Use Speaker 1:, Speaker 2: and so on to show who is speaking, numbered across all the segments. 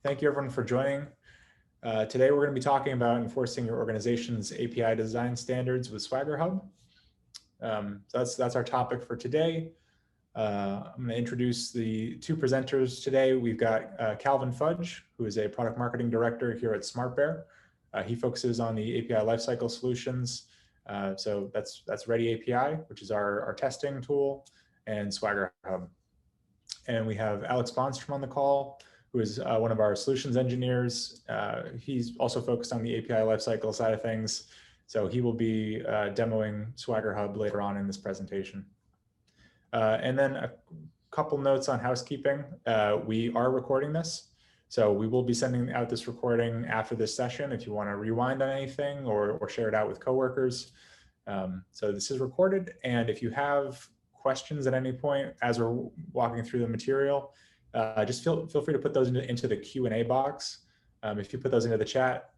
Speaker 1: Thank you everyone for joining. Today we're going to be talking about enforcing your organization's API design standards with SwaggerHub. So that's our topic for today. I'm going to introduce the two presenters today. We've got Calvin Fudge, who is a product marketing director here at SmartBear. He focuses on the API lifecycle solutions. So that's Ready API, which is our testing tool, and SwaggerHub. And we have Alex Bonstrom on the call, who is one of our solutions engineers. He's also focused on the API lifecycle side of things. So he will be demoing SwaggerHub later on in this presentation. And then a couple notes on housekeeping. We are recording this. So we will be sending out this recording after this session if you want to rewind on anything or share it out with coworkers. So this is recorded. And if you have questions at any point as we're walking through the material, just feel free to put those into the Q&A box. If you put those into the chat,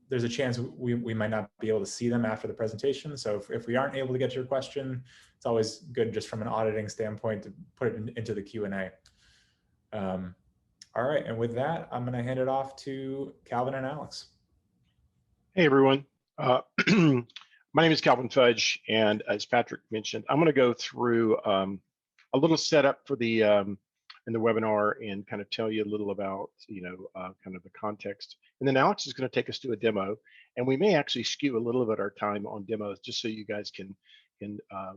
Speaker 1: there's a chance we might not be able to see them after the presentation. So if we aren't able to get to your question, it's always good just from an auditing standpoint to put it into the Q&A. All right, and with that, I'm going to hand it off to Calvin and Alex.
Speaker 2: Hey everyone. My name is Calvin Fudge, and as Patrick mentioned, I'm going to go through a little setup for the in the webinar and kind of tell you a little about kind of the context. And then Alex is going to take us to a demo, and we may actually skew a little bit our time on demos just so you guys can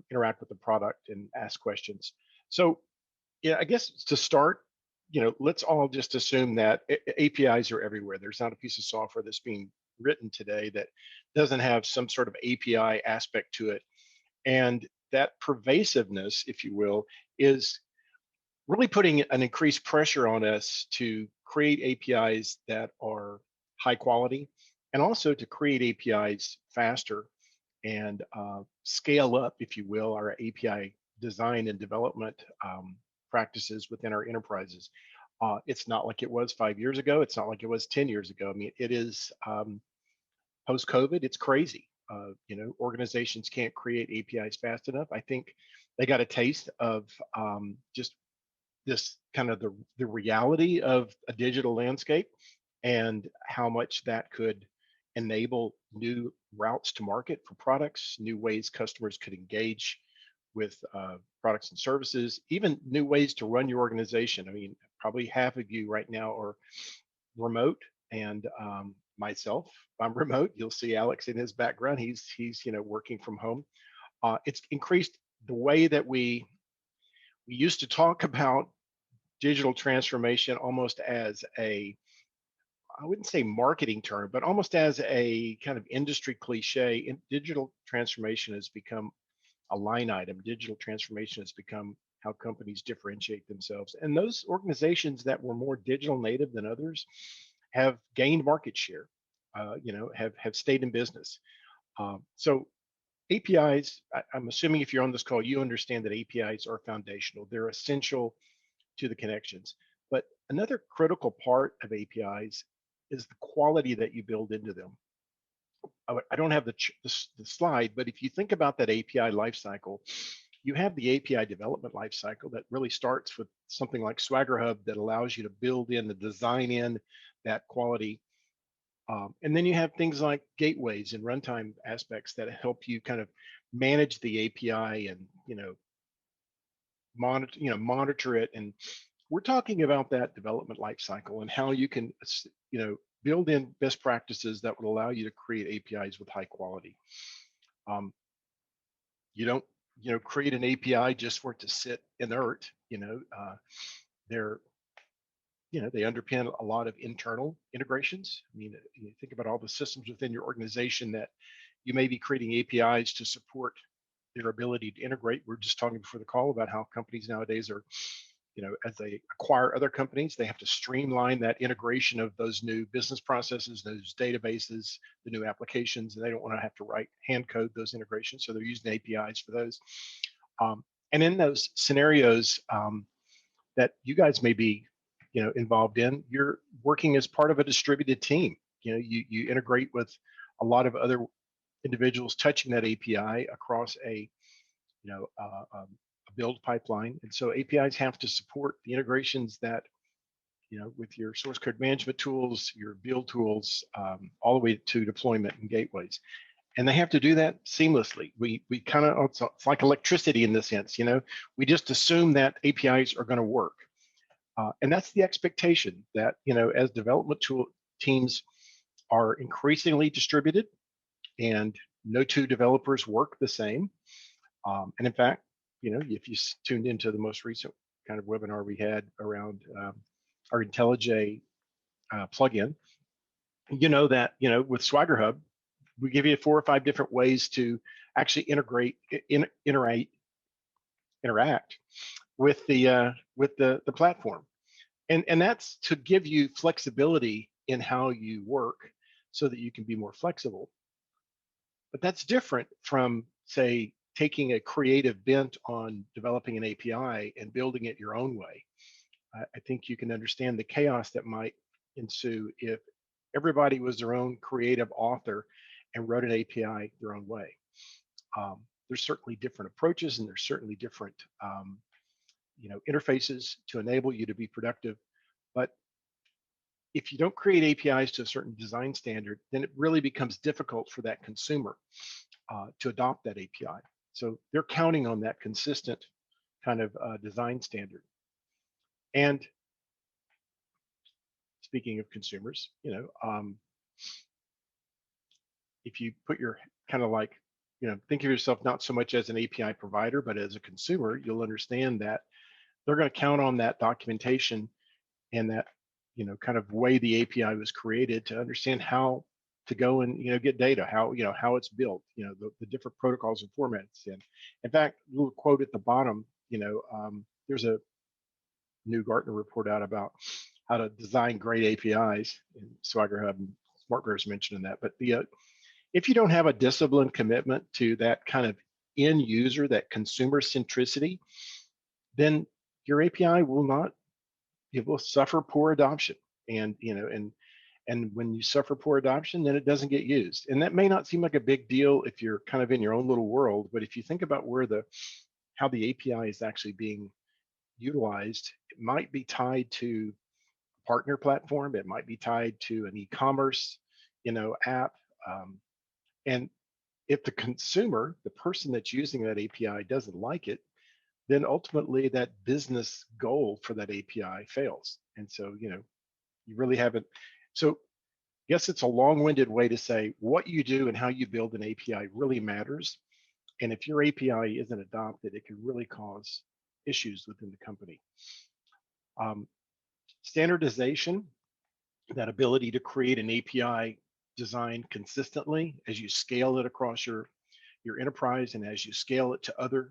Speaker 2: interact with the product and ask questions. So yeah, I guess to start, let's all just assume that APIs are everywhere. There's not a piece of software that's being written today that doesn't have some sort of API aspect to it. And that pervasiveness, if you will, is really putting an increased pressure on us to create APIs that are high quality and also to create APIs faster and scale up, if you will, our API design and development practices within our enterprises. It's not like it was 5 years ago. It's not like it was 10 years ago. I mean, it is post-COVID, it's crazy. Organizations can't create APIs fast enough. I think they got a taste of just this kind of the reality of a digital landscape and how much that could enable new routes to market for products, new ways customers could engage with products and services, even new ways to run your organization. I mean, probably half of you right now are remote, and myself, I'm remote. You'll see Alex in his background. He's working from home. It's increased the way that we used to talk about digital transformation almost as I wouldn't say marketing term, but almost as a kind of industry cliche. Digital transformation has become a line item. Digital transformation has become how companies differentiate themselves. And those organizations that were more digital native than others have gained market share, have stayed in business. So APIs, I'm assuming if you're on this call, you understand that APIs are foundational. They're essential to the connections. But another critical part of APIs is the quality that you build into them. I don't have the slide, but if you think about that API lifecycle, you have the API development lifecycle that really starts with something like SwaggerHub that allows you to build in, the design in that quality. And then you have things like gateways and runtime aspects that help you kind of manage the API and monitor it. And we're talking about that development lifecycle and how you can build in best practices that would allow you to create APIs with high quality. You don't create an API just for it to sit inert. They underpin a lot of internal integrations. I mean, you think about all the systems within your organization that you may be creating APIs to support their ability to integrate. We're just talking before the call about how companies nowadays are, as they acquire other companies, they have to streamline that integration of those new business processes, those databases, the new applications, and they don't want to have to hand code those integrations. So they're using APIs for those. And in those scenarios that you guys may be involved in, you're working as part of a distributed team. You integrate with a lot of other individuals touching that API across a build pipeline. And so APIs have to support the integrations that with your source code management tools, your build tools, all the way to deployment and gateways. And they have to do that seamlessly. We kind of, it's like electricity in this sense, we just assume that APIs are going to work. And that's the expectation that, as development tool teams are increasingly distributed and no two developers work the same. And in fact, if you tuned into the most recent kind of webinar we had around our IntelliJ plugin, that, with SwaggerHub, we give you 4 or 5 different ways to actually interact with the platform. And that's to give you flexibility in how you work so that you can be more flexible. But that's different from, say, taking a creative bent on developing an API and building it your own way. I think you can understand the chaos that might ensue if everybody was their own creative author and wrote an API their own way. There's certainly different approaches, and there's certainly different interfaces to enable you to be productive. But if you don't create APIs to a certain design standard, then it really becomes difficult for that consumer to adopt that API. So they're counting on that consistent kind of design standard. And speaking of consumers, if you put your kind of like, think of yourself not so much as an API provider, but as a consumer, you'll understand that they're going to count on that documentation and that, kind of way the API was created to understand how to go and, get data, how it's built, the different protocols and formats. And in fact, a little quote at the bottom, there's a new Gartner report out about how to design great APIs, and SwaggerHub and SmartBear is mentioning that. But if you don't have a disciplined commitment to that kind of end user, that consumer centricity, then your API will not, it will suffer poor adoption. And and when you suffer poor adoption, then it doesn't get used. And that may not seem like a big deal if you're kind of in your own little world, but if you think about how the API is actually being utilized, it might be tied to a partner platform, it might be tied to an e-commerce, app. And if the consumer, the person that's using that API doesn't like it, then ultimately that business goal for that API fails. And so, you really haven't. So, yes, it's a long-winded way to say what you do and how you build an API really matters. And if your API isn't adopted, it can really cause issues within the company. Standardization, that ability to create an API design consistently as you scale it across your enterprise and as you scale it to other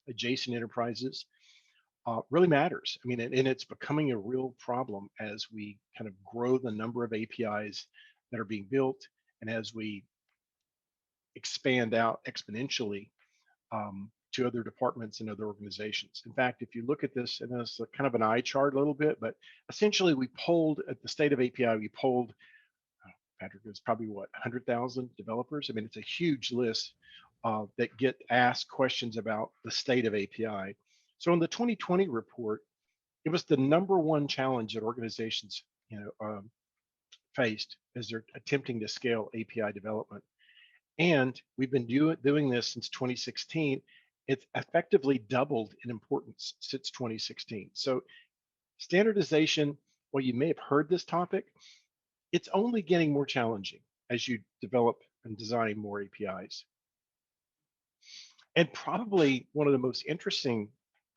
Speaker 2: adjacent enterprises, really matters. I mean, and it's becoming a real problem as we kind of grow the number of APIs that are being built and as we expand out exponentially to other departments and other organizations. In fact, if you look at this, and it's kind of an eye chart a little bit, but essentially we polled at the state of API, we polled, Patrick, it was probably what, 100,000 developers? I mean, it's a huge list that get asked questions about the state of API. So in the 2020 report, it was the #1 challenge that organizations, faced as they're attempting to scale API development. And we've been doing this since 2016. It's effectively doubled in importance since 2016. So standardization, well, you may have heard this topic, it's only getting more challenging as you develop and design more APIs. And probably one of the most interesting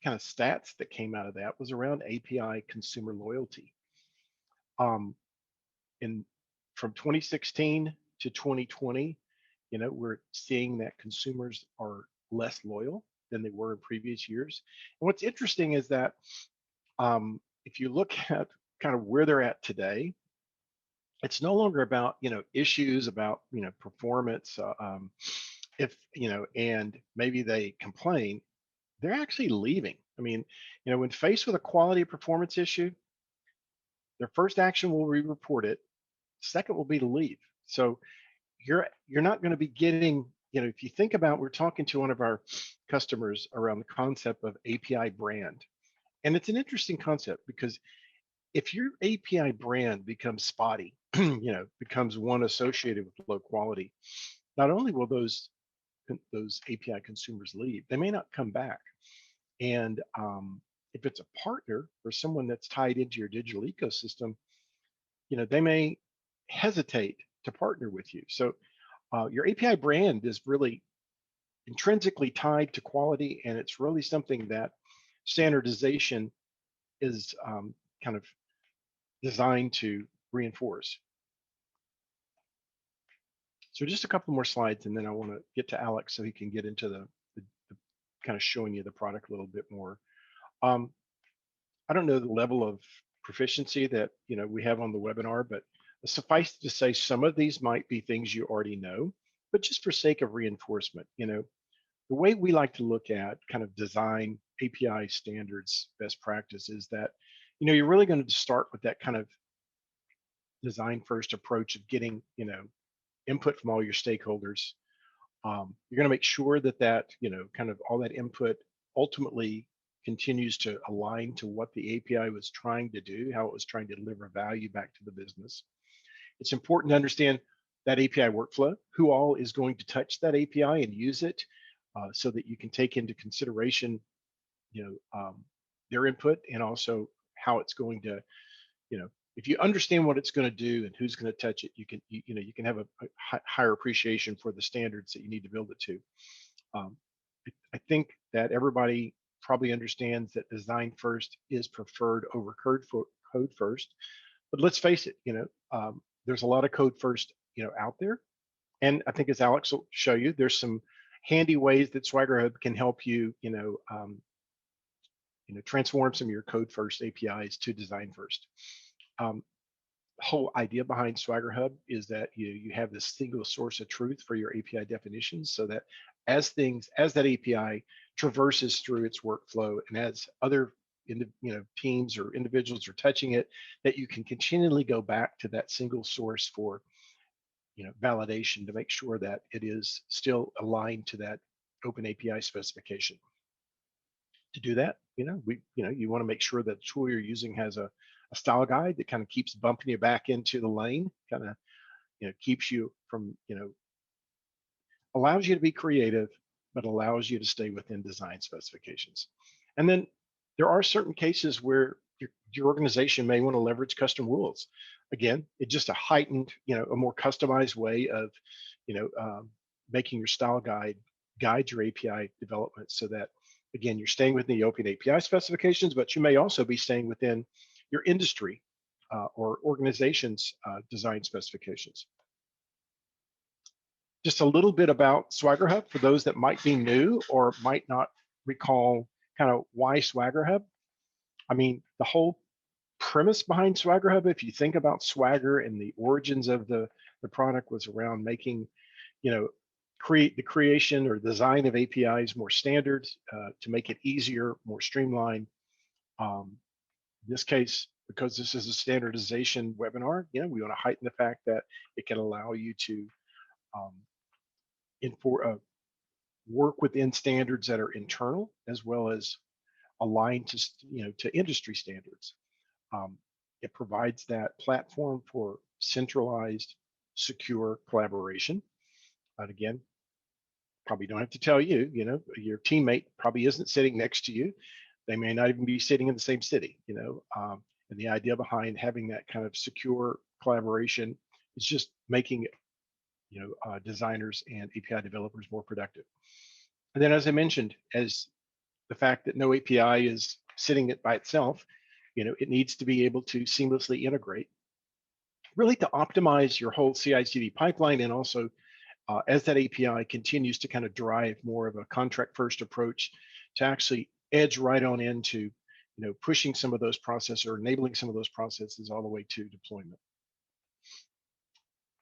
Speaker 2: kind of stats that came out of that was around API consumer loyalty. From 2016 to 2020, we're seeing that consumers are less loyal than they were in previous years. And what's interesting is that if you look at kind of where they're at today, it's no longer about issues about performance. If and maybe they complain, they're actually leaving. I mean, when faced with a quality of performance issue, their first action will be report it. Second will be to leave. So you're not going to be getting, if you think about, we're talking to one of our customers around the concept of API brand. And it's an interesting concept because if your API brand becomes spotty, becomes one associated with low quality, not only will those API consumers leave, they may not come back. And if it's a partner or someone that's tied into your digital ecosystem, they may hesitate to partner with you. So your API brand is really intrinsically tied to quality, and it's really something that standardization is kind of designed to reinforce. So just a couple more slides, and then I want to get to Alex so he can get into the kind of showing you the product a little bit more. I don't know the level of proficiency that we have on the webinar, but suffice to say, some of these might be things you already know, but just for sake of reinforcement, the way we like to look at kind of design API standards best practice is that you're really going to start with that kind of design first approach of getting input from all your stakeholders. You're going to make sure that kind of all that input ultimately continues to align to what the API was trying to do, how it was trying to deliver value back to the business. It's important to understand that API workflow, who all is going to touch that API and use it, so that you can take into consideration, their input, and also how it's going to, if you understand what it's going to do and who's going to touch it, you can have a higher appreciation for the standards that you need to build it to. I think that everybody probably understands that design first is preferred over code first, but let's face it, there's a lot of code first, out there. And I think, as Alex will show you, there's some handy ways that SwaggerHub can help you, transform some of your code first APIs to design first. The whole idea behind SwaggerHub is that you have this single source of truth for your API definitions, so that as that API traverses through its workflow, and as other teams or individuals are touching it, that you can continually go back to that single source for validation to make sure that it is still aligned to that open API specification. To do that, you want to make sure that the tool you're using has a style guide that kind of keeps bumping you back into the lane, kind of keeps you from allows you to be creative, but allows you to stay within design specifications. And then there are certain cases where your organization may want to leverage custom rules. Again, it's just a heightened, a more customized way of, making your style guide your API development, so that, again, you're staying within the open API specifications, but you may also be staying within your industry or organization's design specifications. Just a little bit about SwaggerHub for those that might be new or might not recall kind of why SwaggerHub. I mean, the whole premise behind SwaggerHub, if you think about Swagger and the origins of the product, was around making, create the creation or design of APIs more standard, to make it easier, more streamlined. In this case, because this is a standardization webinar, we want to heighten the fact that it can allow you to work within standards that are internal, as well as aligned to industry standards. It provides that platform for centralized, secure collaboration. But again, probably don't have to tell you, your teammate probably isn't sitting next to you. They may not even be sitting in the same city, and the idea behind having that kind of secure collaboration is just making designers and API developers more productive. And then, as I mentioned, as the fact that no API is sitting it by itself, it needs to be able to seamlessly integrate, really to optimize your whole CI/CD pipeline, and also as that API continues to kind of drive more of a contract first approach, to actually edge right on into pushing some of those processes or enabling some of those processes all the way to deployment.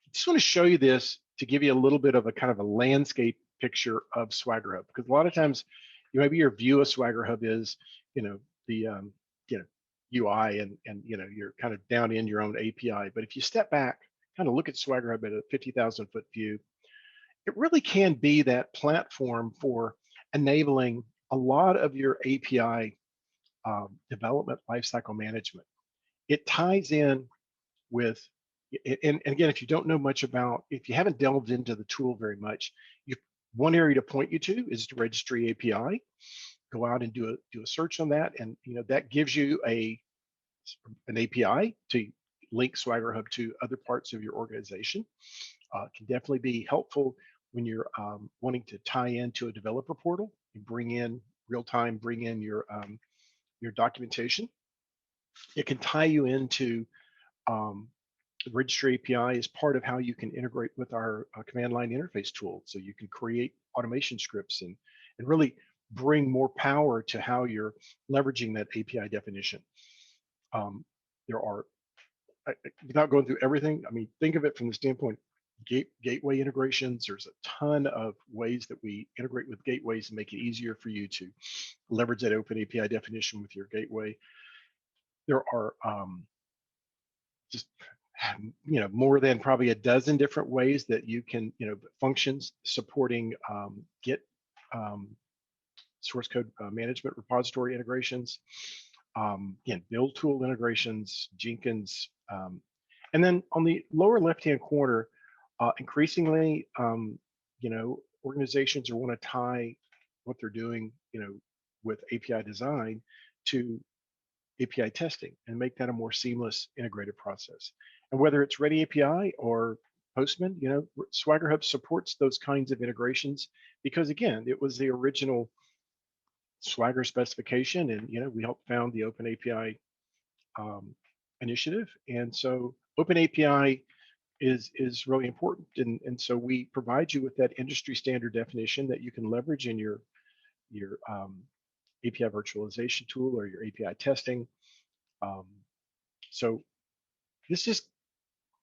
Speaker 2: I just want to show you this to give you a little bit of a kind of a landscape picture of SwaggerHub, because a lot of times maybe your view of SwaggerHub is the UI and you're kind of down in your own API. But if you step back, kind of look at SwaggerHub at a 50,000 foot view, it really can be that platform for enabling a lot of your API development lifecycle management. it ties in with, and again, if you don't know much about, if you haven't delved into the tool very much, one area to point you to is the registry API. Go out and do a search on that, and that gives you an API to link SwaggerHub to other parts of your organization. Can definitely be helpful when you're wanting to tie into a developer portal and bring in your documentation. It can tie you into the registry API is part of how you can integrate with our command line interface tool. So you can create automation scripts and really bring more power to how you're leveraging that API definition. There are, without going through everything, I mean, think of it from the standpoint gateway integrations. There's a ton of ways that we integrate with gateways and make it easier for you to leverage that open API definition with your gateway. There are just more than probably a dozen different ways that you can functions supporting Git source code management repository integrations, again, build tool integrations, Jenkins, and then on the lower left-hand corner, increasingly, organizations want to tie what they're doing, with API design to API testing and make that a more seamless integrated process. And whether it's Ready API or Postman, SwaggerHub supports those kinds of integrations because, again, it was the original Swagger specification, and we helped found the Open API initiative, and so Open API is really important, and so we provide you with that industry standard definition that you can leverage in your API virtualization tool or your API testing. So this just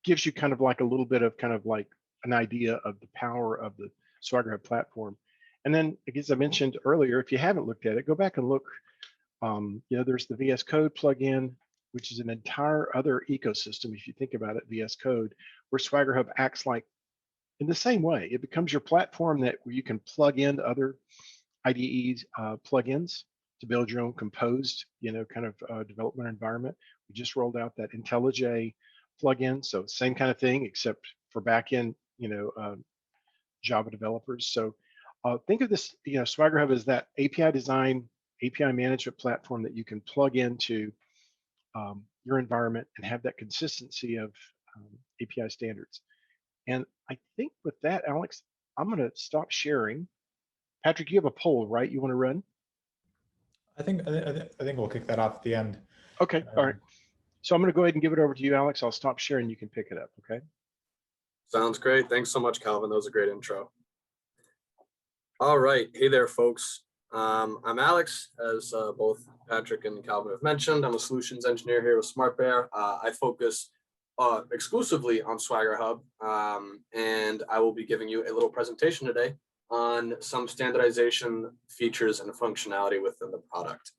Speaker 2: gives you kind of like a little bit of kind of like an idea of the power of the SwaggerHub platform. And then, as I mentioned earlier, if you haven't looked at it, go back and look. There's the VS Code plugin, which is an entire other ecosystem. If you think about it, VS Code, where SwaggerHub acts like in the same way. It becomes your platform where you can plug in other IDEs plugins to build your own composed, kind of development environment. We just rolled out that IntelliJ plugin, so same kind of thing, except for backend, Java developers. So think of this, SwaggerHub as that API design, API management platform that you can plug into your environment and have that consistency of API standards. And I think with that, Alex, I'm going to stop sharing. Patrick, you have a poll, right? You want to run?
Speaker 1: I think we'll kick that off at the end.
Speaker 2: Okay, all right. So I'm going to go ahead and give it over to you, Alex. I'll stop sharing. You can pick it up, okay?
Speaker 3: Sounds great. Thanks so much, Calvin. That was a great intro. All right. Hey there, folks. I'm Alex, as both Patrick and Calvin have mentioned. I'm a solutions engineer here with SmartBear. I focus exclusively on SwaggerHub, and I will be giving you a little presentation today on some standardization features and functionality within the product.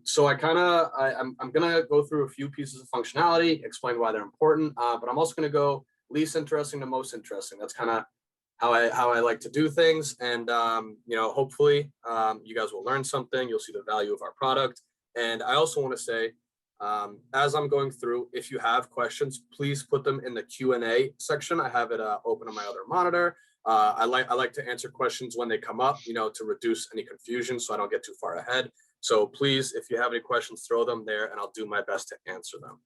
Speaker 3: So I'm gonna go through a few pieces of functionality, explain why they're important, but I'm also gonna go least interesting to most interesting. That's kind of how I like to do things, and hopefully you guys will learn something. You'll see the value of our product, and I also want to say, as I'm going through, if you have questions, please put them in the Q&A section. I have it open on my other monitor. I like to answer questions when they come up, to reduce any confusion so I don't get too far ahead. So please, if you have any questions, throw them there and I'll do my best to answer them.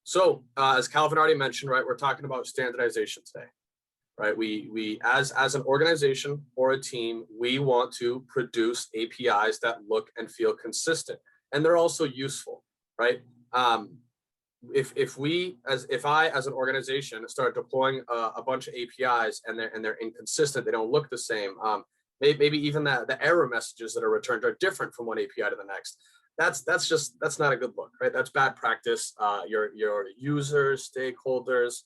Speaker 3: So as Calvin already mentioned, right, we're talking about standardization today, right? We as an organization or a team, we want to produce APIs that look and feel consistent, and they're also useful, right? If I as an organization start deploying a bunch of APIs and they're inconsistent, they don't look the same. Maybe even the error messages that are returned are different from one API to the next. That's not a good look, right? That's bad practice. Your users, stakeholders,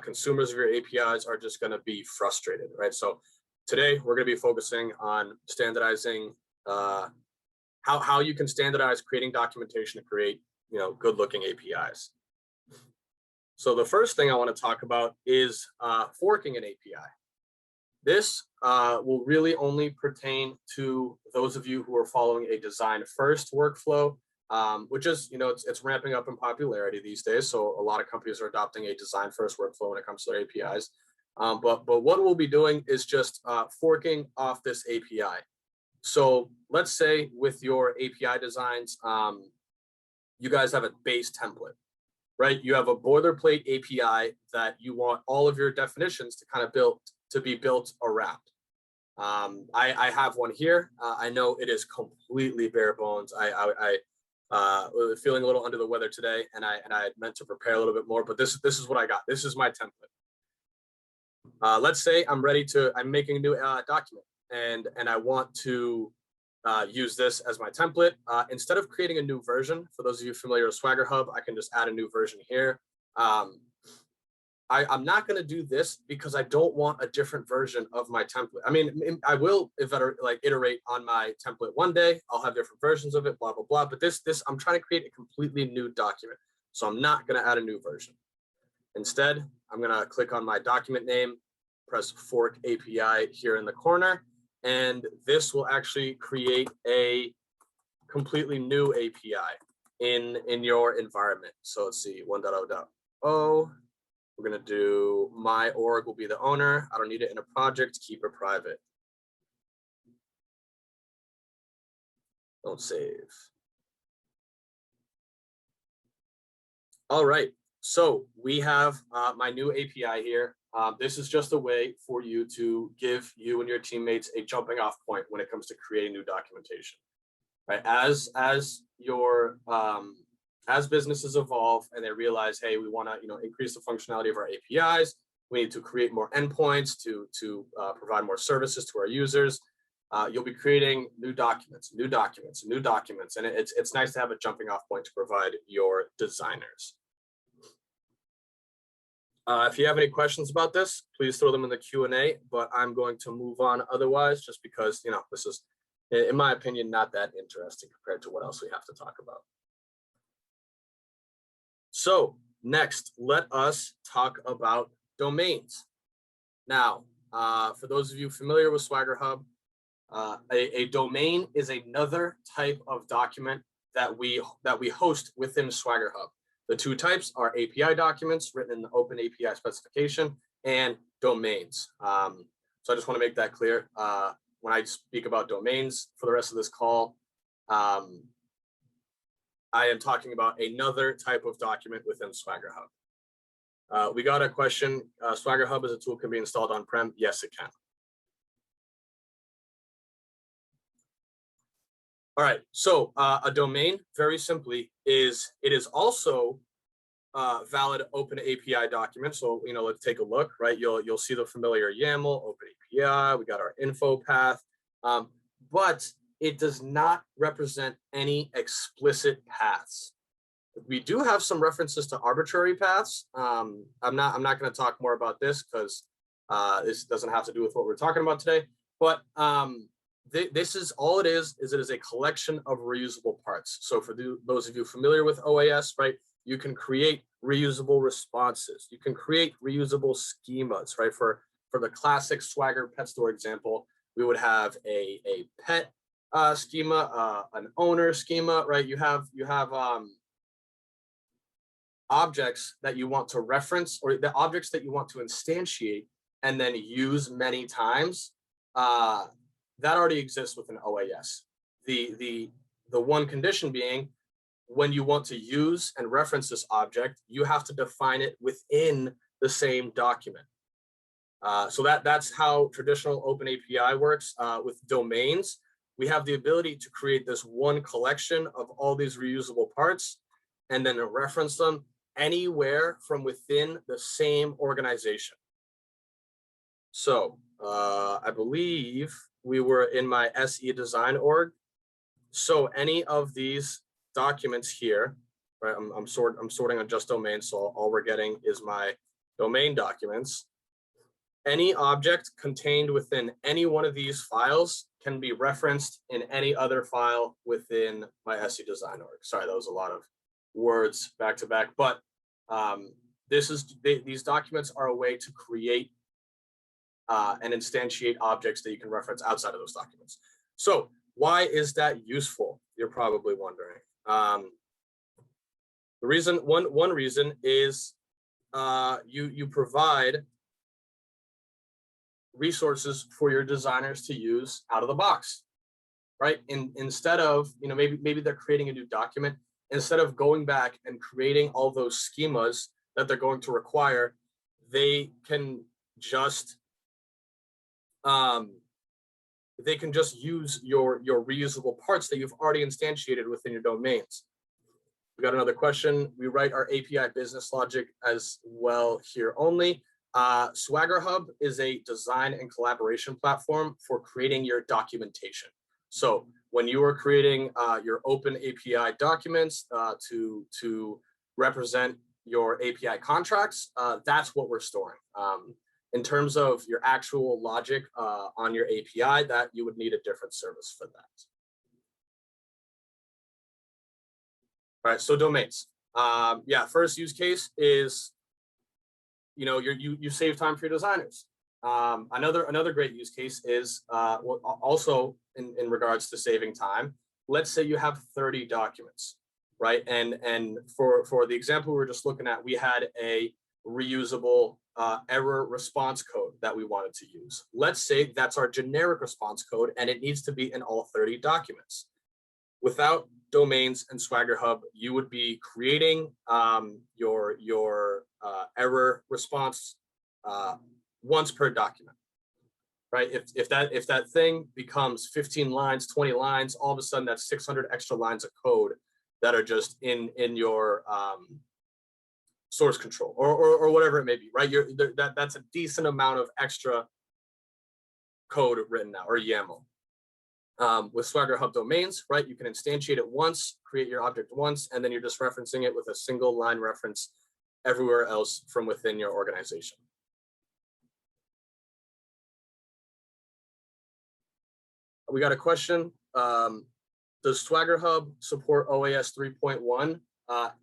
Speaker 3: consumers of your APIs are just going to be frustrated, right? So today we're going to be focusing on standardizing, how you can standardize creating documentation to create, good-looking APIs. So the first thing I want to talk about is forking an API. This will really only pertain to those of you who are following a design first workflow which is, it's ramping up in popularity these days. So a lot of companies are adopting a design first workflow when it comes to their APIs. But what we'll be doing is just forking off this API. So let's say with your API designs, you guys have a base template, right? You have a boilerplate API that you want all of your definitions to kind of be built around. I have one here. I know it is completely bare bones. I was feeling a little under the weather today, and I had meant to prepare a little bit more, but this is what I got. This is my template. Let's say I'm making a new document, and I want to use this as my template. Instead of creating a new version, for those of you familiar with SwaggerHub, I can just add a new version here. I'm not going to do this because I don't want a different version of my template. I mean, I will iterate on my template one day. I'll have different versions of it, blah, blah, blah. But this, I'm trying to create a completely new document. So I'm not going to add a new version. Instead, I'm going to click on my document name, press Fork API here in the corner, and this will actually create a completely new API in your environment. So let's see, 1.0.0. We're going to do my org will be the owner. I don't need it in a project, keep it private. Don't save. All right, so we have my new API here. This is just a way for you to give you and your teammates a jumping off point when it comes to creating new documentation, right? As businesses evolve and they realize, hey, we want to increase the functionality of our APIs. We need to create more endpoints to provide more services to our users. You'll be creating new documents, and it's nice to have a jumping off point to provide your designers. If you have any questions about this, please throw them in the Q&A, but I'm going to move on otherwise, just because this is, in my opinion, not that interesting compared to what else we have to talk about. So next, let us talk about domains. Now, for those of you familiar with SwaggerHub, a domain is another type of document that we host within SwaggerHub. The two types are API documents written in the open API specification and domains. So I just want to make that clear. When I speak about domains for the rest of this call, I am talking about another type of document within SwaggerHub. We got a question, SwaggerHub as a tool can be installed on-prem? Yes, it can. All right, so a domain, very simply, it is also valid open API document. So let's take a look, right? You'll see the familiar YAML, open API. We got our info path, but it does not represent any explicit paths. We do have some references to arbitrary paths. I'm not going to talk more about this because this doesn't have to do with what we're talking about today. But this is all it is it is a collection of reusable parts. So for those of you familiar with OAS, right, you can create reusable responses. You can create reusable schemas, right? For the classic Swagger pet store example, we would have a pet schema, an owner schema, right? You have objects that you want to reference, or the objects that you want to instantiate and then use many times. That already exists within OAS. The one condition being, when you want to use and reference this object, you have to define it within the same document. So that's how traditional open API works. With domains, we have the ability to create this one collection of all these reusable parts and then reference them anywhere from within the same organization. So I believe we were in my SE design org. So any of these documents here, right? I'm sorting on just domains, so all we're getting is my domain documents. Any object contained within any one of these files can be referenced in any other file within my SE design org. Sorry, that was a lot of words back to back, but these documents are a way to create and instantiate objects that you can reference outside of those documents. So why is that useful? You're probably wondering. The reason, one reason is you provide resources for your designers to use out of the box, right? Instead of, maybe they're creating a new document, instead of going back and creating all those schemas that they're going to require, they can just use your reusable parts that you've already instantiated within your domains. We got another question. We write our API business logic as well here only. SwaggerHub is a design and collaboration platform for creating your documentation. So when you are creating your open API documents to represent your API contracts, that's what we're storing. In terms of your actual logic on your API, that you would need a different service for that. All right, so domains. Yeah, first use case is, you save time for your designers. Another great use case is also in regards to saving time. Let's say you have 30 documents, right? And for the example we were just looking at, we had a reusable error response code that we wanted to use. Let's say that's our generic response code and it needs to be in all 30 documents. Without domains and SwaggerHub, you would be creating your error response once per document, right? If that thing becomes 15 lines, 20 lines, all of a sudden that's 600 extra lines of code that are just in your source control or whatever it may be, right? That's a decent amount of extra code written now, or YAML. With SwaggerHub domains, right, you can instantiate it once, create your object once, and then you're just referencing it with a single line reference everywhere else from within your organization. We got a question. Does SwaggerHub support OAS 3.1?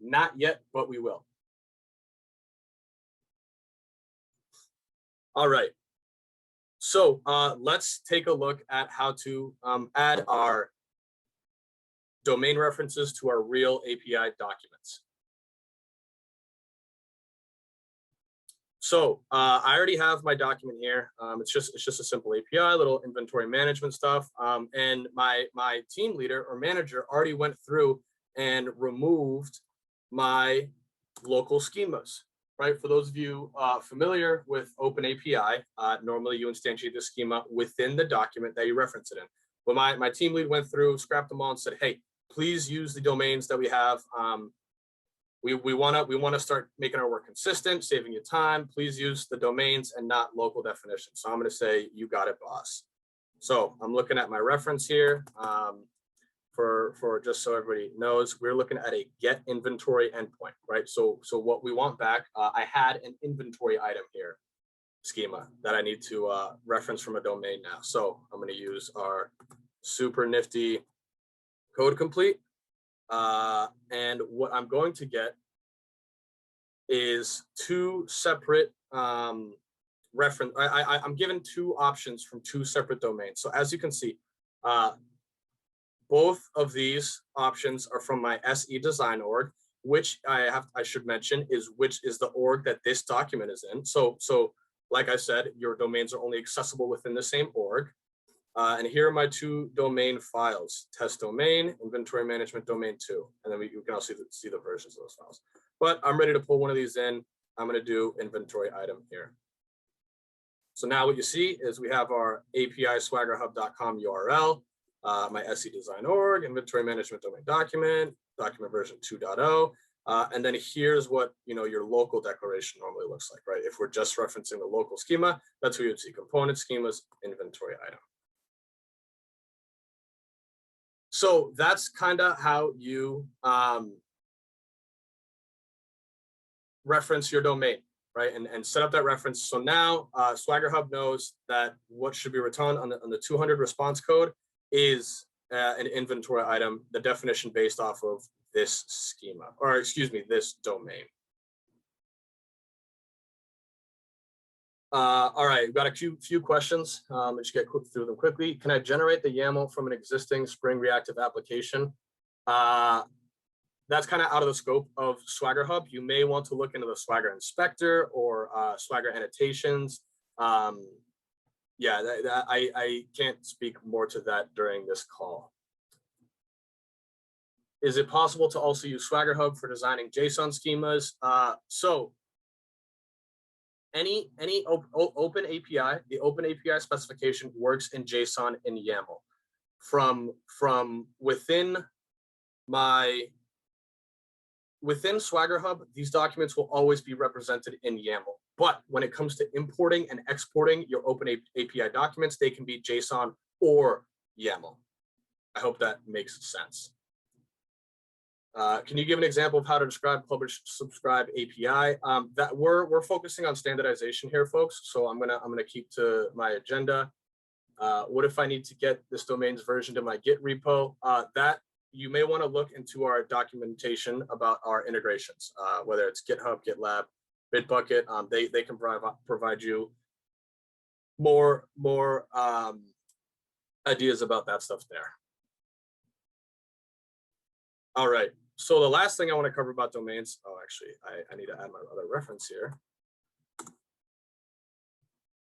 Speaker 3: Not yet, but we will. All right. So let's take a look at how to add our domain references to our real API documents. So I already have my document here. It's just a simple API, little inventory management stuff. And my team leader or manager already went through and removed my local schemas. Right, for those of you familiar with OpenAPI, normally you instantiate the schema within the document that you reference it in. But my team lead went through, scrapped them all, and said, "Hey, please use the domains that we have. We want to start making our work consistent, saving you time. Please use the domains and not local definitions." So I'm going to say, "You got it, boss." So I'm looking at my reference here. For just so everybody knows, we're looking at a get inventory endpoint, right? So what we want back, I had an inventory item here schema that I need to reference from a domain now. So I'm going to use our super nifty code complete. And what I'm going to get is two separate reference. I'm given two options from two separate domains. So as you can see, both of these options are from my SE design org, which I should mention is the org that this document is in. So like I said, your domains are only accessible within the same org. And here are my two domain files: test domain, inventory management domain 2. And then you can also see the versions of those files. But I'm ready to pull one of these in. I'm going to do inventory item here. So now what you see is we have our API swaggerhub.com URL. My SE design org, inventory management domain document version 2.0. And then here's what your local declaration normally looks like, right? If we're just referencing the local schema, that's where you'd see component schemas, inventory item. So that's kind of how you reference your domain, right? And set up that reference. So now SwaggerHub knows that what should be returned on the 200 response code is an inventory item, the definition based off of this schema, or excuse me, this domain. All right, we've got a few questions. Let's get through them quickly. Can I generate the YAML from an existing Spring reactive application? that's kind of out of the scope of SwaggerHub. You may want to look into the Swagger Inspector or Swagger Annotations. Yeah, I can't speak more to that during this call. Is it possible to also use SwaggerHub for designing JSON schemas? So any open API, the open API specification works in JSON in YAML. From within SwaggerHub, these documents will always be represented in YAML. But when it comes to importing and exporting your open API documents, they can be JSON or YAML. I hope that makes sense. Can you give an example of how to describe publish subscribe API? That we're focusing on standardization here, folks. So I'm gonna keep to my agenda. What if I need to get this domain's version to my Git repo? That you may want to look into our documentation about our integrations, whether it's GitHub, GitLab, Bitbucket. They can provide you more ideas about that stuff there. All right. So the last thing I want to cover about domains. Oh, actually, I need to add my other reference here.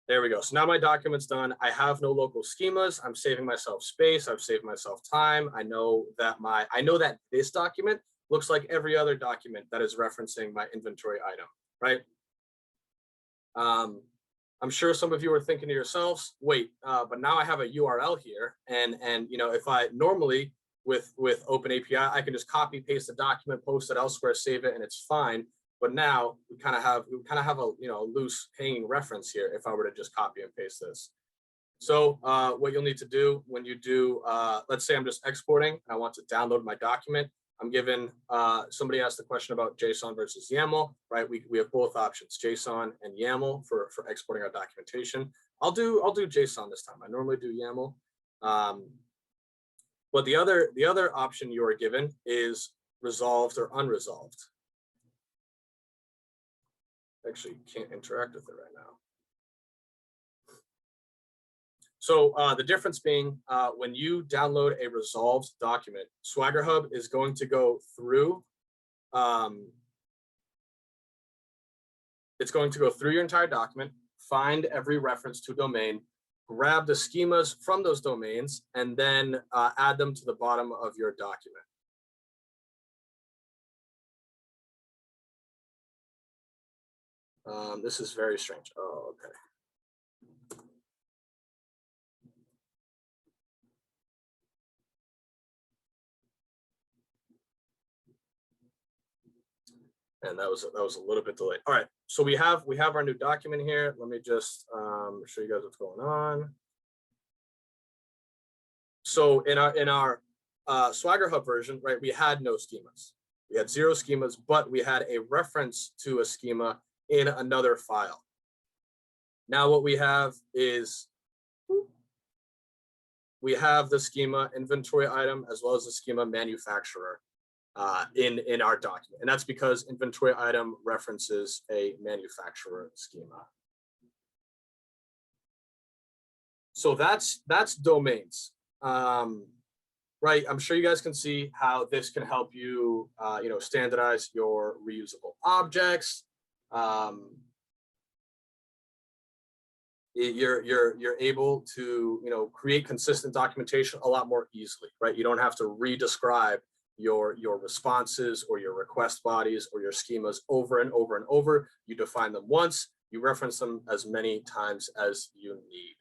Speaker 3: There we go. So now my document's done. I have no local schemas. I'm saving myself space. I've saved myself time. I know that this document looks like every other document that is referencing my inventory item, right? I'm sure some of you are thinking to yourselves, wait, but now I have a URL here, and you know, if I normally with Open API, I can just copy paste the document, post it elsewhere, save it, and it's fine. But now we kind of have a loose hanging reference here if I were to just copy and paste this. So what you'll need to do when you do, let's say I'm just exporting, I want to download my document. I'm given, somebody asked the question about JSON versus YAML, right? We have both options, JSON and YAML for exporting our documentation. I'll do JSON this time. I normally do YAML. But the other option you are given is resolved or unresolved. Actually, can't interact with it right now. So the difference being when you download a resolved document, SwaggerHub is going to go through. It's going to go through your entire document, find every reference to domain, grab the schemas from those domains, and then add them to the bottom of your document. This is very strange. Oh, okay. And that was a little bit delayed. All right, so we have our new document here. Let me just show you guys what's going on. So in our SwaggerHub version, right, we had no schemas. We had 0 schemas, but we had a reference to a schema in another file. Now what we have is we have the schema inventory item as well as the schema manufacturer in our document. And that's because inventory item references a manufacturer schema. So that's domains. Right, I'm sure you guys can see how this can help you, standardize your reusable objects. You're able to, create consistent documentation a lot more easily, right? You don't have to re-describe your responses or your request bodies or your schemas over and over and over. You define them once, you reference them as many times as you need.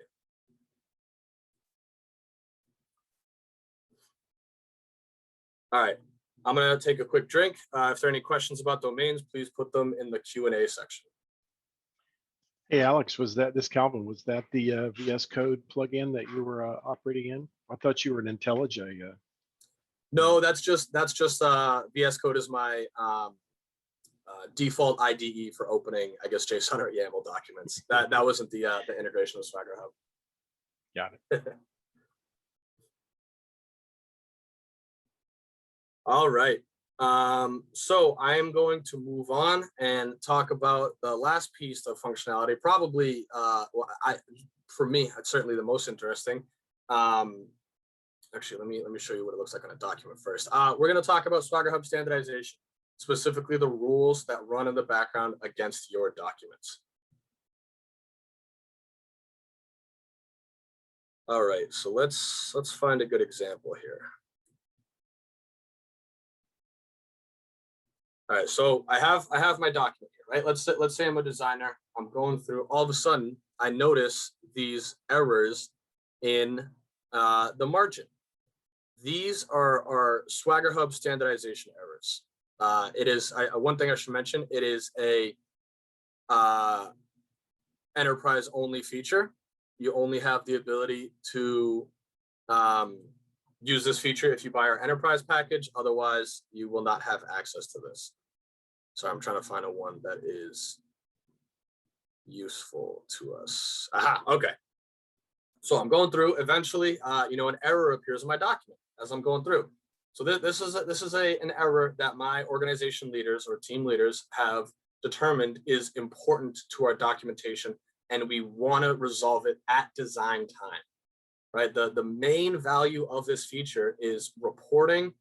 Speaker 3: All right, I'm gonna take a quick drink. If there are any questions about domains, please put them in the Q&A section.
Speaker 2: Hey, Alex, Calvin, was that the VS Code plugin that you were operating in? I thought you were an IntelliJ.
Speaker 3: No, that's just VS Code is my default IDE for opening, I guess, JSON or YAML documents. That wasn't the integration of SwaggerHub.
Speaker 2: Got it.
Speaker 3: All right. So I am going to move on and talk about the last piece of functionality. Probably, for me, it's certainly the most interesting. Actually, let me show you what it looks like on a document first. We're going to talk about SwaggerHub standardization, specifically the rules that run in the background against your documents. All right, so let's find a good example here. All right, so I have my document here, right? Let's say I'm a designer. I'm going through. All of a sudden, I notice these errors in the margin. These are SwaggerHub standardization errors. It is one thing I should mention. It is a enterprise only feature. You only have the ability to use this feature if you buy our enterprise package. Otherwise, you will not have access to this. So I'm trying to find a one that is useful to us. Aha, okay. So I'm going through. Eventually, an error appears in my document as I'm going through. So this is an error that my organization leaders or team leaders have determined is important to our documentation, and we want to resolve it at design time. Right. The main value of this feature is reporting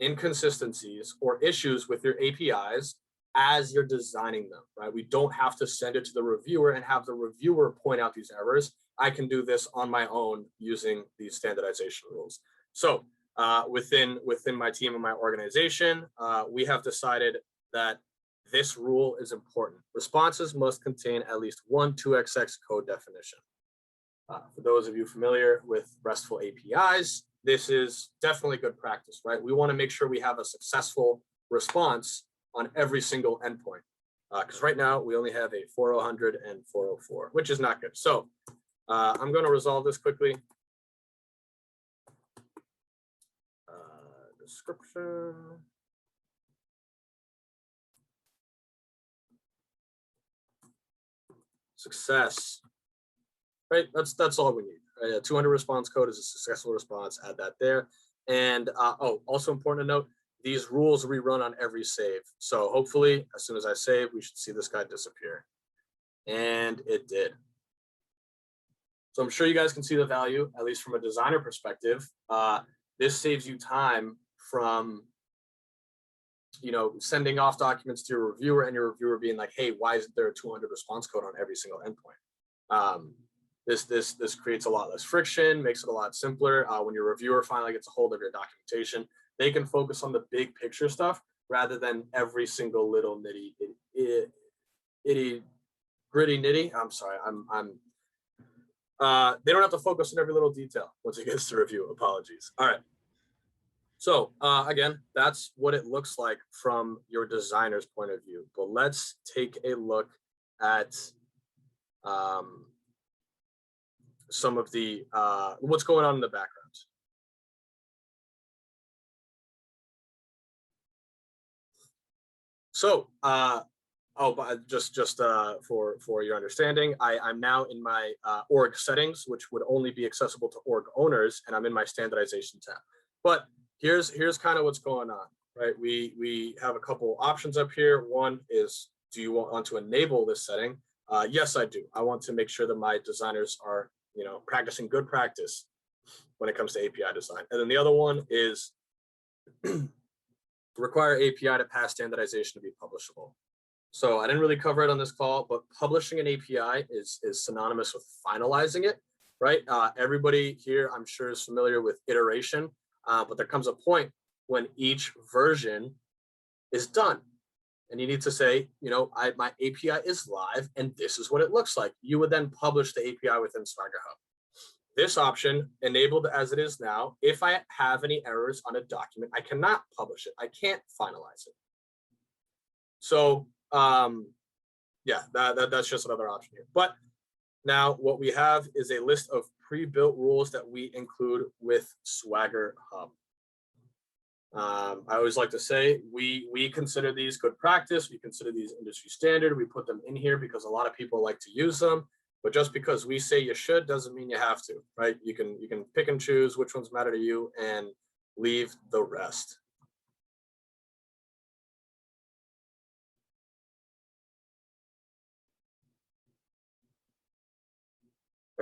Speaker 3: inconsistencies or issues with your APIs as you're designing them, right? We don't have to send it to the reviewer and have the reviewer point out these errors. I can do this on my own using these standardization rules. So within my team and my organization, we have decided that this rule is important. Responses must contain at least one 2xx code definition. For those of you familiar with RESTful APIs, this is definitely good practice, right? We want to make sure we have a successful response on every single endpoint, because right now we only have a 400 and 404, which is not good. So I'm going to resolve this quickly. Description. Success. Right, that's all we need. Right? A 200 response code is a successful response. Add that there. And also important to note, these rules rerun on every save. So hopefully, as soon as I save, we should see this guy disappear. And it did. So I'm sure you guys can see the value, at least from a designer perspective. This saves you time from sending off documents to your reviewer and your reviewer being like, hey, why isn't there a 200 response code on every single endpoint? This creates a lot less friction, makes it a lot simpler. When your reviewer finally gets a hold of your documentation, they can focus on the big picture stuff rather than every single little gritty. I'm sorry. They don't have to focus on every little detail once it gets to review. Apologies. All right. So again, that's what it looks like from your designer's point of view. But let's take a look at some of the what's going on in the background. So but just for your understanding, I'm now in my org settings, which would only be accessible to org owners, and I'm in my standardization tab. But here's kind of what's going on, right? We have a couple options up here. One is, do you want to enable this setting? Yes, I do. I want to make sure that my designers are practicing good practice when it comes to API design. And then the other one is require API to pass standardization to be publishable. So I didn't really cover it on this call, but publishing an API is synonymous with finalizing it, right? Everybody here, I'm sure, is familiar with iteration, but there comes a point when each version is done. And you need to say, my API is live and this is what it looks like. You would then publish the API within SwaggerHub. This option, enabled as it is now, if I have any errors on a document, I cannot publish it. I can't finalize it. So yeah, that's just another option here. But now what we have is a list of pre-built rules that we include with SwaggerHub. I always like to say we consider these good practice. We consider these industry standard. We put them in here because a lot of people like to use them. But just because we say you should doesn't mean you have to, right? You can pick and choose which ones matter to you and leave the rest.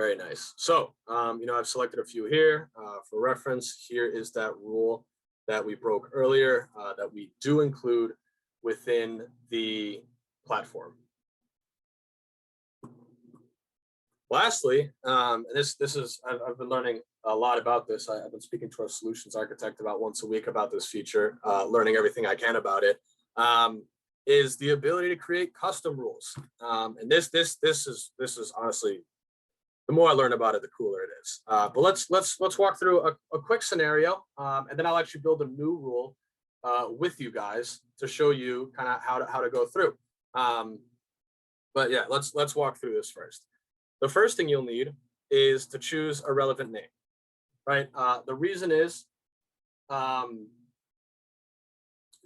Speaker 3: Very nice. So, I've selected a few here for reference. Here is that rule that we broke earlier that we do include within the platform. Lastly, and this is, I've been learning a lot about this. I've been speaking to our solutions architect about once a week about this feature, learning everything I can about it, is the ability to create custom rules. And this is honestly, the more I learn about it, the cooler it is. But let's walk through a quick scenario, and then I'll actually build a new rule with you guys to show you kind of how to go through. But yeah, let's walk through this first. The first thing you'll need is to choose a relevant name, right? The reason is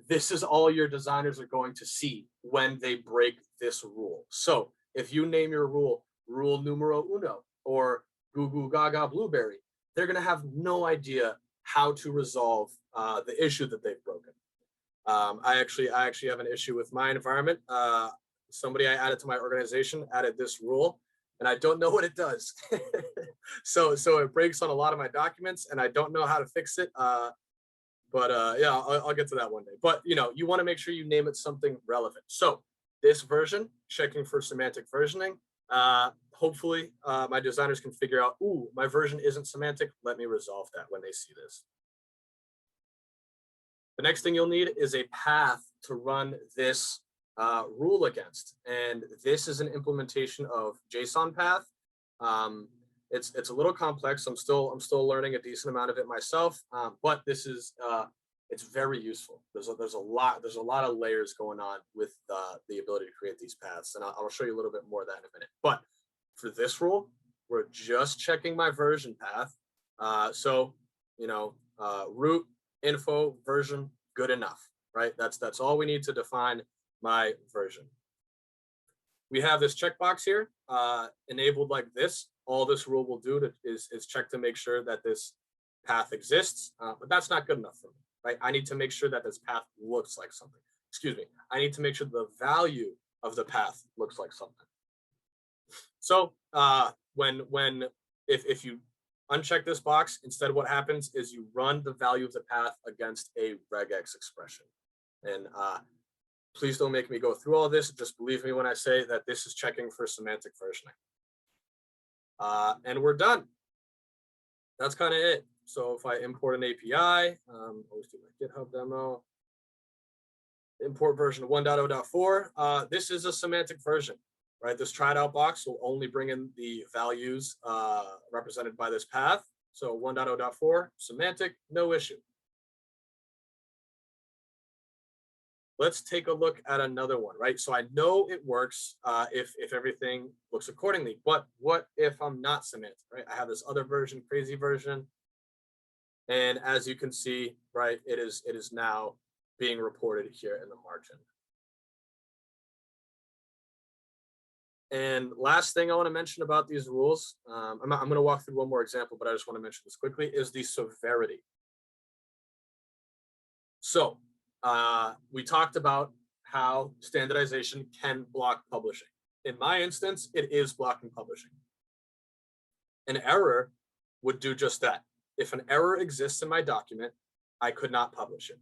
Speaker 3: this is all your designers are going to see when they break this rule. So if you name your rule numero uno or goo goo gaga blueberry, they're going to have no idea how to resolve the issue that they've broken. I actually have an issue with my environment. Somebody I added to my organization added this rule, and I don't know what it does. so it breaks on a lot of my documents, and I don't know how to fix it. Yeah, I'll get to that one day. But you want to make sure you name it something relevant. So this version, checking for semantic versioning. Hopefully my designers can figure out, ooh, my version isn't semantic. Let me resolve that when they see this. The next thing you'll need is a path to run this rule against. And this is an implementation of JSON path. It's a little complex. I'm still learning a decent amount of it myself, but this is it's very useful. There's a lot of layers going on with the ability to create these paths, and I'll show you a little bit more of that in a minute. But for this rule, we're just checking my version path. Root, info, version, good enough, right? That's all we need to define my version. We have this checkbox here enabled like this. All this rule will do is check to make sure that this path exists, but that's not good enough for me, right? I need to make sure that this path looks like something. Excuse me. I need to make sure the value of the path looks like something. So if you uncheck this box, instead what happens is you run the value of the path against a regex expression. And please don't make me go through all this. Just believe me when I say that this is checking for semantic versioning. And we're done. That's kind of it. So if I import an API, always do my GitHub demo, import version 1.0.4, this is a semantic version, right? This tried out box will only bring in the values represented by this path. So 1.0.4, semantic, no issue. Let's take a look at another one, right? So I know it works if everything looks accordingly, but what if I'm not semantic, right? I have this other version, crazy version. And as you can see, right, it is now being reported here in the margin. And last thing I want to mention about these rules, I'm going to walk through one more example, but I just want to mention this quickly, is the severity. So we talked about how standardization can block publishing. In my instance, it is blocking publishing. An error would do just that. If an error exists in my document, I could not publish it.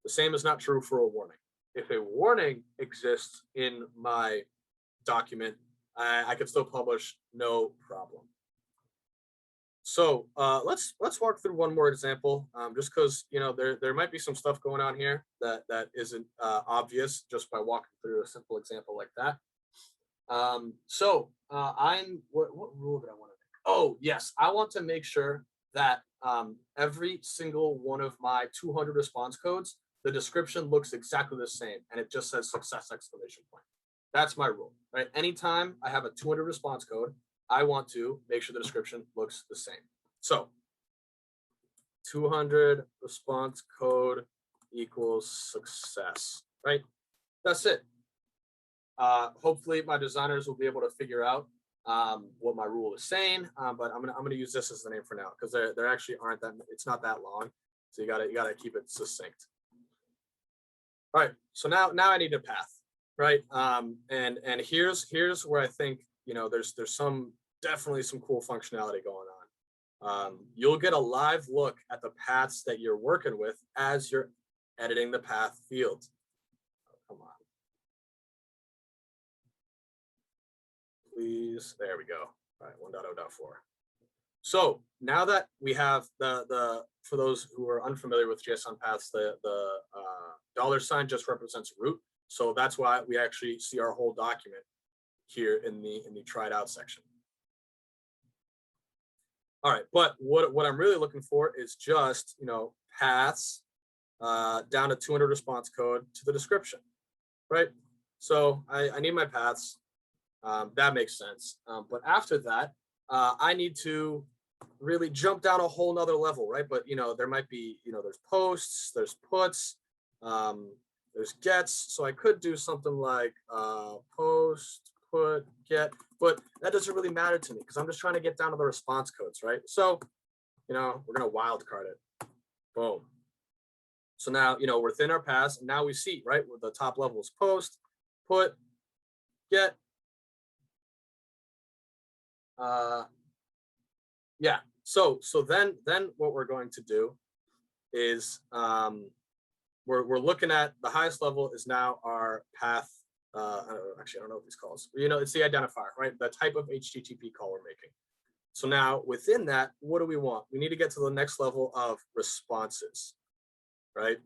Speaker 3: The same is not true for a warning. If a warning exists in my document, I could still publish, no problem. So let's walk through one more example, just because there might be some stuff going on here that isn't obvious just by walking through a simple example like that. What rule did I want to make? Oh yes, I want to make sure that every single one of my 200 response codes, the description looks exactly the same, and it just says success exclamation point. That's my rule, right? Anytime I have a 200 response code, I want to make sure the description looks the same. So 200 response code equals success, right? That's it. Hopefully my designers will be able to figure out what my rule is saying, but I'm gonna use this as the name for now because there actually aren't that, it's not that long, so you gotta keep it succinct. All right, so now I need a path, right? And here's where I think there's some definitely some cool functionality going on. You'll get a live look at the paths that you're working with as you're editing the path field. Oh, come on. Please, there we go. All right, 1.0.4. So now that we have for those who are unfamiliar with JSON paths, the $ just represents root. So that's why we actually see our whole document here in the tried out section. All right, but what I'm really looking for is just, paths down to 200 response code to the description, right? So I need my paths. That makes sense. But after that, I need to really jump down a whole nother level, right? But, there might be, there's posts, there's puts, there's gets. So I could do something like post, put, get, but that doesn't really matter to me because I'm just trying to get down to the response codes, right? So, we're going to wildcard it. Boom. So now, we're within our paths, and now we see, right, where the top level is post, put, get. Yeah. So then what we're going to do is we're looking at the highest level is now our path. I don't know what these calls. It's the identifier, right? The type of HTTP call we're making. So now within that, what do we want? We need to get to the next level of responses, right?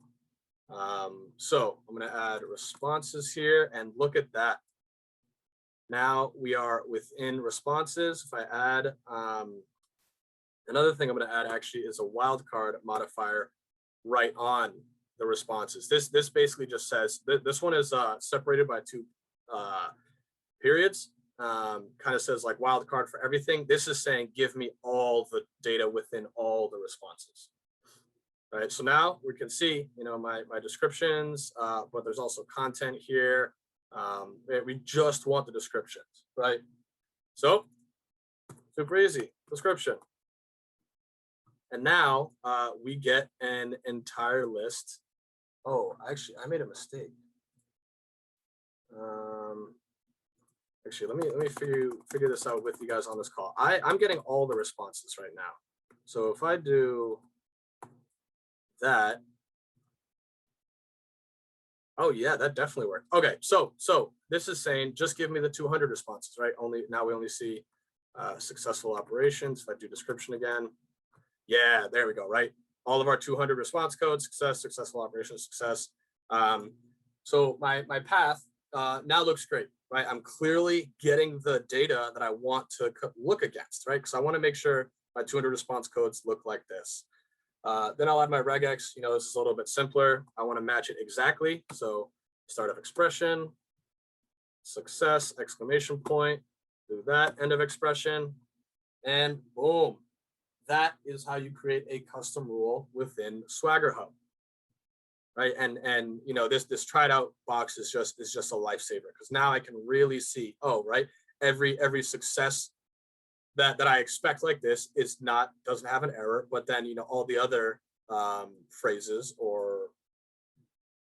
Speaker 3: So I'm going to add responses here and look at that. Now we are within responses. If I add, another thing I'm going to add actually is a wildcard modifier right on the responses. This basically just says, this one is separated by two periods, kind of says like wildcard for everything. This is saying, give me all the data within all the responses. All right, so now we can see, my descriptions, but there's also content here. We just want the descriptions, right? So super easy, description. And now we get an entire list. Oh, actually, I made a mistake. Actually, let me figure this out with you guys on this call. I'm getting all the responses right now. So if I do that, oh yeah, that definitely worked. Okay, so this is saying just give me the 200 responses, right? Now we only see successful operations. If I do description again, yeah, there we go, right? All of our 200 response codes, success, successful operations, success. So my path now looks great, right? I'm clearly getting the data that I want to look against, right? Because I want to make sure my 200 response codes look like this. Then I'll add my regex. This is a little bit simpler. I want to match it exactly. So start of expression, success, exclamation point, do that, end of expression, and boom. That is how you create a custom rule within SwaggerHub, right? And this tried out box is just a lifesaver because now I can really see, oh, right, every success that I expect like this doesn't have an error, but then all the other phrases or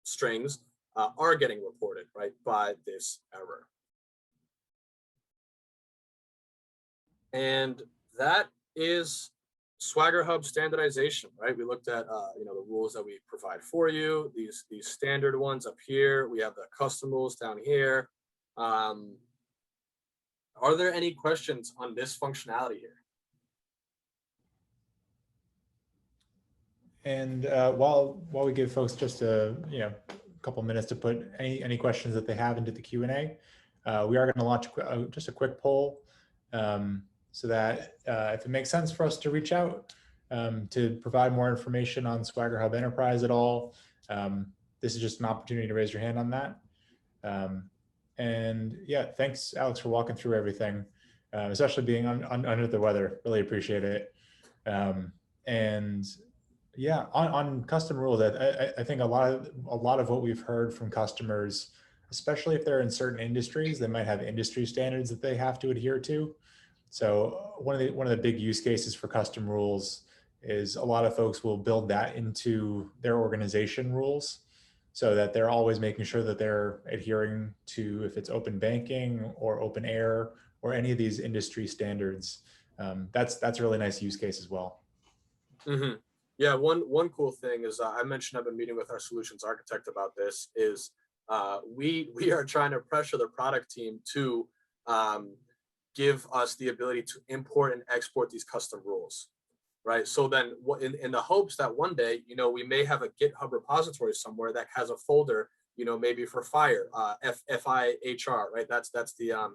Speaker 3: strings are getting reported, right, by this error. And that is SwaggerHub standardization, right? We looked at the rules that we provide for you, these standard ones up here. We have the custom rules down here. Are there any questions on this functionality here?
Speaker 1: And while we give folks just a couple minutes to put any questions that they have into the Q&A, we are going to launch just a quick poll so that if it makes sense for us to reach out to provide more information on SwaggerHub Enterprise at all, this is just an opportunity to raise your hand on that. And yeah, thanks, Alex, for walking through everything, especially being under the weather. Really appreciate it. And yeah, on custom rules, I think a lot of what we've heard from customers, especially if they're in certain industries, they might have industry standards that they have to adhere to. So one of the big use cases for custom rules is a lot of folks will build that into their organization rules, so that they're always making sure that they're adhering to, if it's open banking or open air or any of these industry standards. That's a really nice use case as well.
Speaker 3: Mm-hmm. Yeah, one cool thing is I mentioned I've been meeting with our solutions architect about this. Is we are trying to pressure the product team to give us the ability to import and export these custom rules, right? So then, in the hopes that one day, we may have a GitHub repository somewhere that has a folder, maybe for fire, FIHR, right? That's the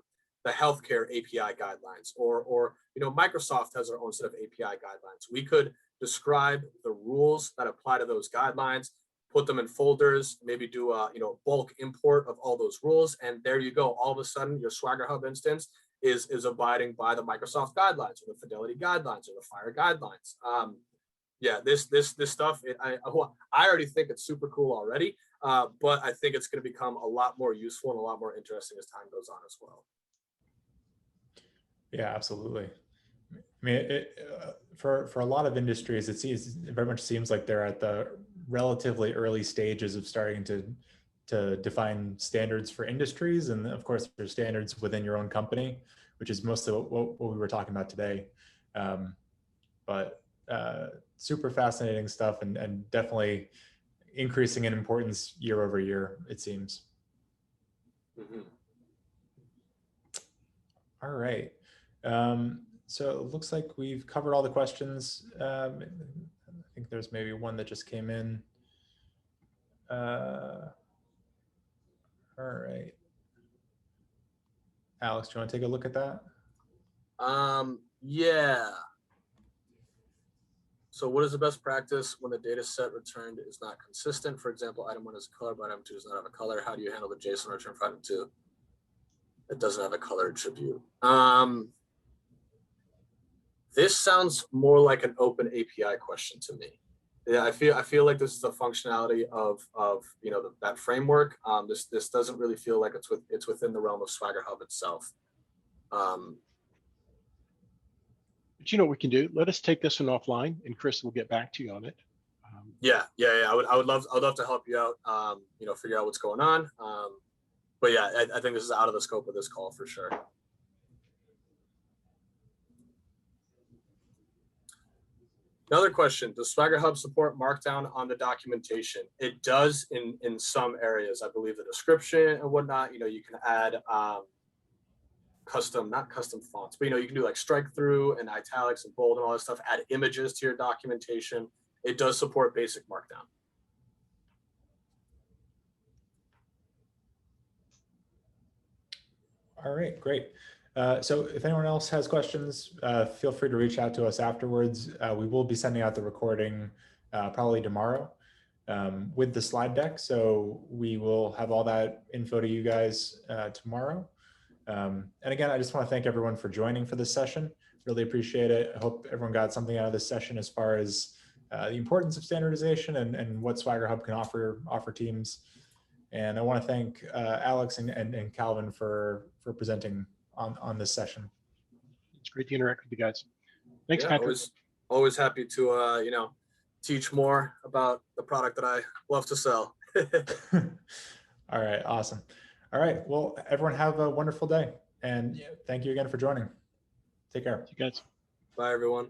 Speaker 3: healthcare API guidelines, or Microsoft has their own set of API guidelines. We could describe the rules that apply to those guidelines, put them in folders, maybe do a bulk import of all those rules, and there you go. All of a sudden, your SwaggerHub instance is abiding by the Microsoft guidelines, or the Fidelity guidelines, or the Fire guidelines. Yeah, this stuff, I already think it's super cool already, but I think it's going to become a lot more useful and a lot more interesting as time goes on as well.
Speaker 1: Yeah, absolutely. I mean, for a lot of industries, it very much seems like they're at the relatively early stages of starting to define standards for industries. And of course, there's standards within your own company, which is mostly what we were talking about today. But super fascinating stuff, and definitely increasing in importance year over year, it seems.
Speaker 3: Mm-hmm.
Speaker 1: All right. So it looks like we've covered all the questions. I think there's maybe one that just came in. All right. Alex, do you want to take a look at that?
Speaker 3: Yeah. So what is the best practice when the data set returned is not consistent? For example, item 1 is a color, but item 2 does not have a color. How do you handle the JSON return for item 2? It doesn't have a color attribute. This sounds more like an open API question to me. Yeah, I feel like this is a functionality of that framework. This doesn't really feel like it's within the realm of SwaggerHub itself.
Speaker 2: But you know what we can do? Let us take this one offline, and Chris will get back to you on it.
Speaker 3: Yeah. I would love to help you out. Figure out what's going on. But yeah, I think this is out of the scope of this call for sure. Another question, does SwaggerHub support Markdown on the documentation? It does in some areas. I believe the description and whatnot, you can add not custom fonts, but you can do like strike through and italics and bold and all that stuff, add images to your documentation. It does support basic Markdown.
Speaker 1: All right, great. So if anyone else has questions, feel free to reach out to us afterwards. We will be sending out the recording probably tomorrow with the slide deck. So we will have all that info to you guys tomorrow. And again, I just want to thank everyone for joining for this session. Really appreciate it. I hope everyone got something out of this session as far as the importance of standardization and what SwaggerHub can offer teams. And I want to thank Alex and Calvin for presenting on this session.
Speaker 2: It's great to interact with you guys. Thanks, Patrick.
Speaker 3: Always happy to teach more about the product that I love to sell.
Speaker 1: All right, awesome. All right, well, everyone have a wonderful day, and thank you again for joining. Take care.
Speaker 2: You guys.
Speaker 3: Bye, everyone.